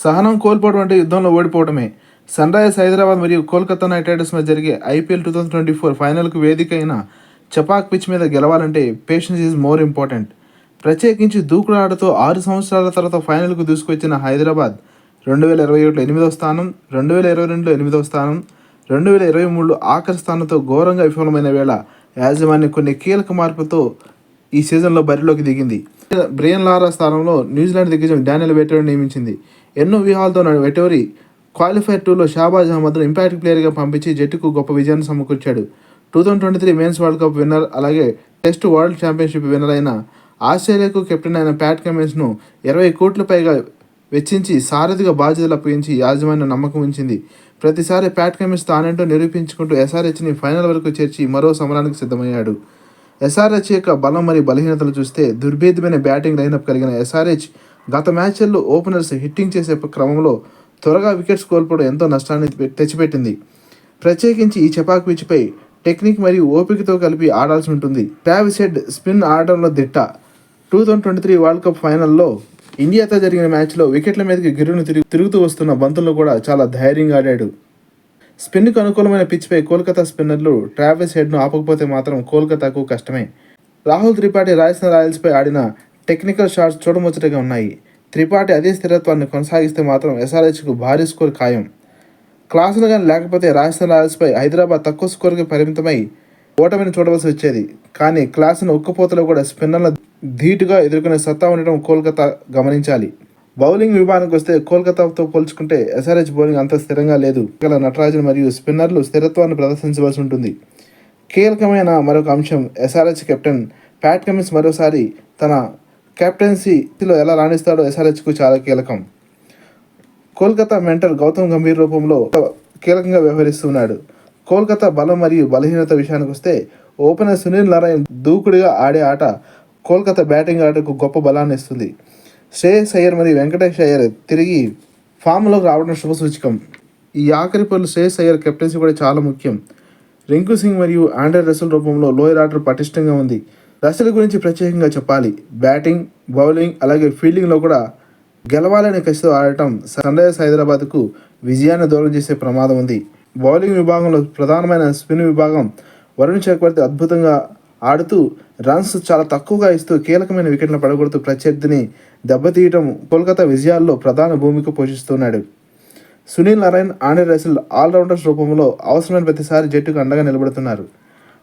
సహనం కోల్పోవడం అంటే యుద్ధంలో ఓడిపోవడమే. సన్‌రైజర్స్ హైదరాబాద్ మరియు కోల్కతా నైట్ రైడర్స్ మధ్య జరిగే ఐపీఎల్ 2024 ఫైనల్‌కు వేదిక అయిన చపాక్ పిచ్ మీద గెలవాలంటే పేషెన్స్ ఈజ్ మోర్ ఇంపార్టెంట్. ప్రత్యేకించి దూకుడు ఆటతో 6 సంవత్సరాల తర్వాత ఫైనల్‌కు దూసుకొచ్చిన హైదరాబాద్ 2021లో 8వ స్థానం, 2022లో 8వ స్థానం, 2023లో ఆఖరి స్థానంతో ఘోరంగా విఫలమైన వేళ యాజమాన్యం కొన్ని కీలక మార్పులతో ఈ సీజన్లో బరిలోకి దిగింది. బ్రియన్ లారా స్థానంలో న్యూజిలాండ్ దిగ్గజం డానియల్ వెటోరీని నియమించింది. ఎన్నో వ్యూహాలతో వెటోరీ క్వాలిఫైర్ 2లో షాబాజ్ అహ్మద్ను ఇంపాక్ట్ ప్లేయర్గా పంపించి జట్టుకు గొప్ప విజయాన్ని సమకూర్చాడు. 2023 మెన్స్ వరల్డ్ కప్ విన్నర్, అలాగే టెస్ట్ వరల్డ్ ఛాంపియన్షిప్ విన్నర్ అయిన ఆస్ట్రేలియాకు కెప్టెన్ అయిన ప్యాట్ కమిన్స్ను 20 కోట్ల పైగా వెచ్చించి సారథిగా బాధ్యతలు అప్పగించి యాజమాన్యం నమ్మకం ఉంచింది. ప్రతిసారి ప్యాట్ కమిన్స్ తానేంటో నిరూపించుకుంటూ ఎస్ఆర్హెచ్ని ఫైనల్ వరకు చేర్చి మరో సమరానికి సిద్ధమయ్యాడు. ఎస్ఆర్హెచ్ యొక్క బలం మరియు బలహీనతలు చూస్తే దుర్భేద్యమైన బ్యాటింగ్ లైనప్ కలిగిన ఎస్ఆర్హెచ్ గత మ్యాచ్ల్లో ఓపెనర్స్ హిట్టింగ్ చేసే క్రమంలో త్వరగా వికెట్స్ కోల్పోవడం ఎంతో నష్టాన్ని తెచ్చిపెట్టింది. ప్రత్యేకించి ఈ చపాక్ పిచ్పై టెక్నిక్ మరియు ఓపికతో కలిపి ఆడాల్సి ఉంటుంది. ట్రావిస్ హెడ్ స్పిన్ ఆడడంలో దిట్ట. 2023 వరల్డ్ కప్ ఫైనల్లో ఇండియాతో జరిగిన మ్యాచ్లో వికెట్ల మీదకి గిర్రును తిరుగుతూ వస్తున్న బంతుల్లో కూడా చాలా ధైర్యంగా ఆడాడు. స్పిన్కు అనుకూలమైన పిచ్పై కోల్కతా స్పిన్నర్లు ట్రావిస్ హెడ్ను ఆపకపోతే మాత్రం కోల్కతాకు కష్టమే. రాహుల్ త్రిపాఠి రాజస్థాన్ రాయల్స్పై ఆడిన టెక్నికల్ షాట్స్ చూడముచ్చటగా ఉన్నాయి. త్రిపాఠి అదే స్థిరత్వాన్ని కొనసాగిస్తే మాత్రం ఎస్ఆర్హెచ్కు భారీ స్కోర్ ఖాయం. క్లాసులు కానీ లేకపోతే రాజస్థాన్ రాయల్స్పై హైదరాబాద్ తక్కువ స్కోర్కి పరిమితమై ఓటమిని చూడవలసి వచ్చేది. కానీ క్లాసును ఉక్కపోతలో కూడా స్పిన్నర్ల ధీటుగా ఎదుర్కొనే సత్తా ఉండటం కోల్కతా గమనించాలి. బౌలింగ్ విభాగానికి వస్తే కోల్కతాతో పోల్చుకుంటే ఎస్ఆర్హెచ్ బౌలింగ్ అంత స్థిరంగా లేదు. నటరాజన్ మరియు స్పిన్నర్లు స్థిరత్వాన్ని ప్రదర్శించవలసి ఉంటుంది. కీలకమైన మరొక అంశం ఎస్ఆర్హెచ్ కెప్టెన్ ప్యాట్ కమిన్స్ మరోసారి తన కెప్టెన్సీలో ఎలా రాణిస్తాడో ఎస్ఆర్హెచ్కు చాలా కీలకం. కోల్కతా మెంటర్ గౌతమ్ గంభీర్ రూపంలో కీలకంగా వ్యవహరిస్తున్నాడు. కోల్కతా బలం మరియు బలహీనత విషయానికి వస్తే ఓపెనర్ సునీల్ నారాయణ్ దూకుడుగా ఆడే ఆట కోల్కతా బ్యాటింగ్ ఆటకు గొప్ప బలాన్ని ఇస్తుంది. శ్రేయస్ అయ్యర్ మరియు వెంకటేష్ అయ్యర్ తిరిగి ఫామ్లోకి రావడం శుభసూచకం. ఈ ఆఖరి పనులు శ్రేయస్ అయ్యర్ కెప్టెన్సీ కూడా చాలా ముఖ్యం. రింకు సింగ్ మరియు ఆండ్రే రసెల్ రూపంలో లోయర్ ఆర్డర్ పటిష్టంగా ఉంది. రసెల్ గురించి ప్రత్యేకంగా చెప్పాలి. బ్యాటింగ్, బౌలింగ్ అలాగే ఫీల్డింగ్లో కూడా గెలవాలనే కసితో ఆడటం సన్‌రైజర్స్ హైదరాబాద్కు విజయాన్ని దూరం చేసే ప్రమాదం ఉంది. బౌలింగ్ విభాగంలో ప్రధానమైన స్పిన్ విభాగం వరుణ్ చక్రవర్తి అద్భుతంగా ఆడుతూ రన్స్ చాలా తక్కువగా ఇస్తూ కీలకమైన వికెట్లను పడగొడుతూ ప్రత్యర్థిని దెబ్బతీయటం కోల్కతా విజయాల్లో ప్రధాన భూమిక పోషిస్తున్నాడు. Sunil Narine, Andre Russell allrounders రూపంలో అవసరమైన ప్రతిసారి జట్టుకు అండగా నిలబడుతున్నారు.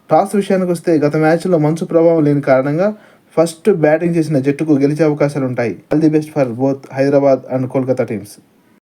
టాస్ విషయానికి వస్తే గత మ్యాచ్లో మంచు ప్రభావం లేని కారణంగా ఫస్ట్ బ్యాటింగ్ చేసిన జట్టుకు గెలిచే అవకాశాలు ఉంటాయి. All the best for both Hyderabad and Kolkata teams.